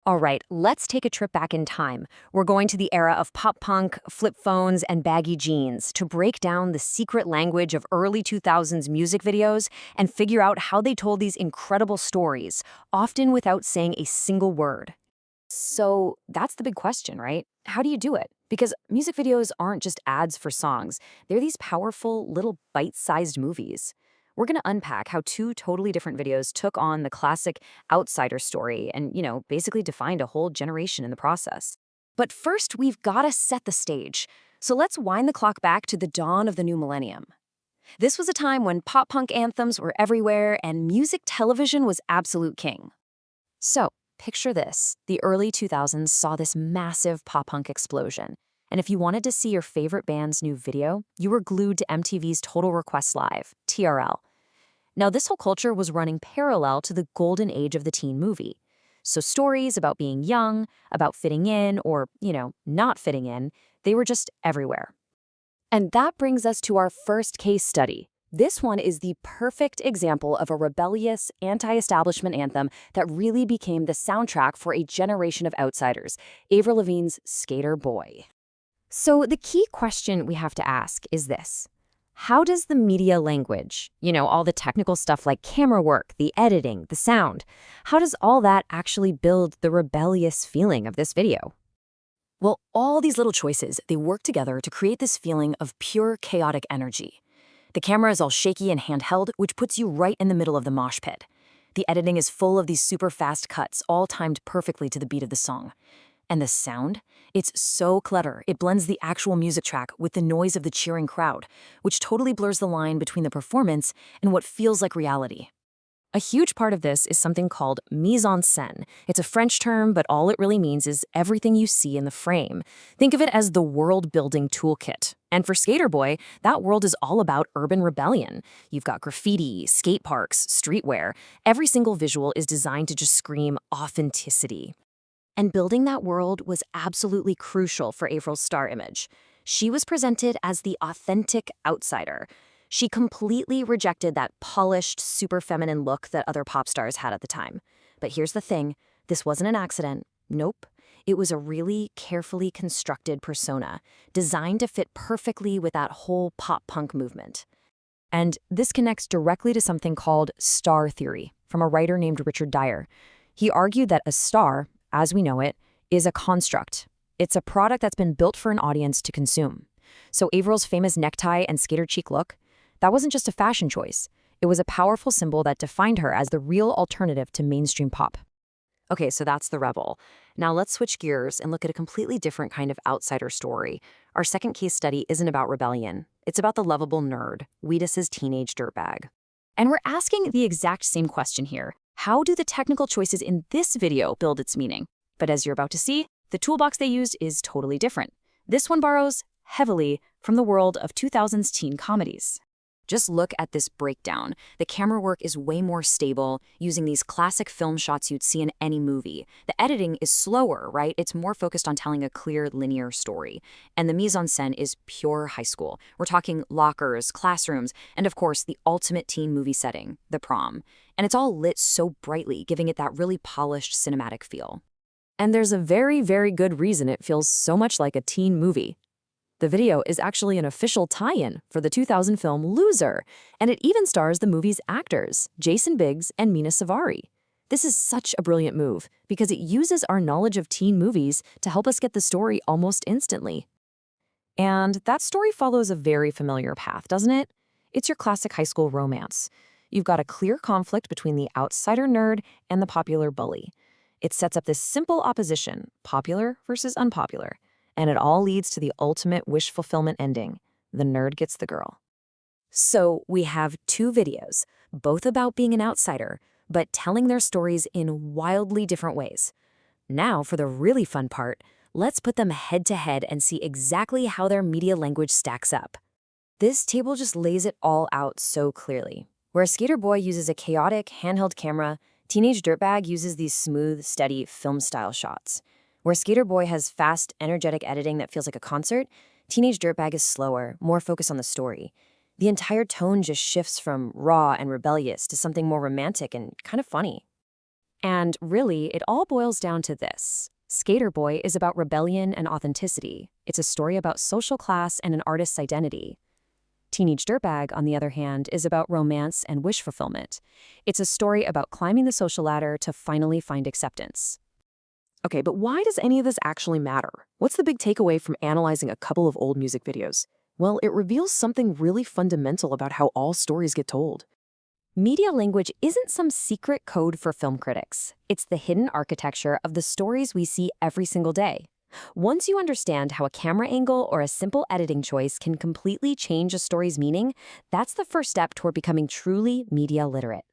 All right, let's take a trip back in time. We're going to the era of pop punk, flip phones, and baggy jeans to break down the secret language of early 2000s music videos and figure out how they told these incredible stories, often without saying a single word. So that's the big question, right? How do you do it? Because music videos aren't just ads for songs, they're these powerful little bite sized movies. We're going to unpack how two totally different videos took on the classic outsider story and, basically defined a whole generation in the process. But first, we've got to set the stage. So let's wind the clock back to the dawn of the new millennium. This was a time when pop punk anthems were everywhere and music television was absolute king. So, picture this. The early 2000s saw this massive pop-punk explosion. And if you wanted to see your favorite band's new video, you were glued to MTV's Total Request Live, TRL. Now, this whole culture was running parallel to the golden age of the teen movie. So stories about being young, about fitting in, or, not fitting in, they were just everywhere. And that brings us to our first case study. This one is the perfect example of a rebellious, anti-establishment anthem that really became the soundtrack for a generation of outsiders, Avril Lavigne's Sk8er Boy. So the key question we have to ask is this. How does the media language, all the technical stuff like camera work, the editing, the sound, how does all that actually build the rebellious feeling of this video? Well, all these little choices, they work together to create this feeling of pure chaotic energy. The camera is all shaky and handheld, which puts you right in the middle of the mosh pit. The editing is full of these super fast cuts, all timed perfectly to the beat of the song. And the sound? It's so clever. It blends the actual music track with the noise of the cheering crowd, which totally blurs the line between the performance and what feels like reality. A huge part of this is something called mise en scène. It's a French term, but all it really means is everything you see in the frame. Think of it as the world-building toolkit. And for Sk8er Boy, that world is all about urban rebellion. You've got graffiti, skate parks, streetwear. Every single visual is designed to just scream authenticity. And building that world was absolutely crucial for Avril's star image. She was presented as the authentic outsider. She completely rejected that polished, super feminine look that other pop stars had at the time. But here's the thing, this wasn't an accident. Nope. It was a really carefully constructed persona, designed to fit perfectly with that whole pop-punk movement. And this connects directly to something called star theory, from a writer named Richard Dyer. He argued that a star, as we know it, is a construct. It's a product that's been built for an audience to consume. So Avril's famous necktie and skater cheek look, that wasn't just a fashion choice. It was a powerful symbol that defined her as the real alternative to mainstream pop. Okay, so that's the rebel. Now let's switch gears and look at a completely different kind of outsider story. Our second case study isn't about rebellion. It's about the lovable nerd, Wheatus's teenage dirtbag. And we're asking the exact same question here. How do the technical choices in this video build its meaning? But as you're about to see, the toolbox they used is totally different. This one borrows heavily from the world of 2000s teen comedies. Just look at this breakdown. The camera work is way more stable, using these classic film shots you'd see in any movie. The editing is slower, right? It's more focused on telling a clear, linear story. And the mise en scène is pure high school. We're talking lockers, classrooms, and of course, the ultimate teen movie setting, the prom. And it's all lit so brightly, giving it that really polished cinematic feel. And there's a very, very good reason it feels so much like a teen movie. The video is actually an official tie-in for the 2000 film Loser, and it even stars the movie's actors, Jason Biggs and Mina Savari. This is such a brilliant move because it uses our knowledge of teen movies to help us get the story almost instantly. And that story follows a very familiar path, doesn't it? It's your classic high school romance. You've got a clear conflict between the outsider nerd and the popular bully. It sets up this simple opposition, popular versus unpopular. And it all leads to the ultimate wish fulfillment ending. The nerd gets the girl. So we have two videos, both about being an outsider, but telling their stories in wildly different ways. Now, for the really fun part, let's put them head to head and see exactly how their media language stacks up. This table just lays it all out so clearly. Where Sk8er Boy uses a chaotic, handheld camera, Teenage Dirtbag uses these smooth, steady, film-style shots. Where Sk8er Boy has fast, energetic editing that feels like a concert, Teenage Dirtbag is slower, more focused on the story. The entire tone just shifts from raw and rebellious to something more romantic and kind of funny. And really, it all boils down to this. Skater Boy is about rebellion and authenticity. It's a story about social class and an artist's identity. Teenage Dirtbag, on the other hand, is about romance and wish fulfillment. It's a story about climbing the social ladder to finally find acceptance. Okay, but why does any of this actually matter? What's the big takeaway from analyzing a couple of old music videos? Well, it reveals something really fundamental about how all stories get told. Media language isn't some secret code for film critics. It's the hidden architecture of the stories we see every single day. Once you understand how a camera angle or a simple editing choice can completely change a story's meaning, that's the first step toward becoming truly media literate.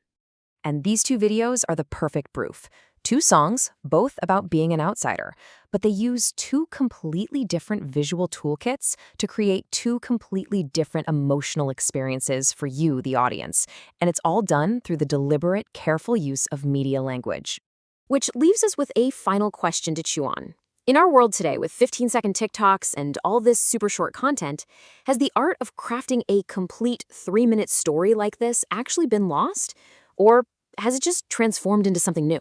And these two videos are the perfect proof. Two songs, both about being an outsider, but they use two completely different visual toolkits to create two completely different emotional experiences for you, the audience. And it's all done through the deliberate, careful use of media language. Which leaves us with a final question to chew on. In our world today, with 15-second TikToks and all this super short content, has the art of crafting a complete 3-minute story like this actually been lost? Or has it just transformed into something new?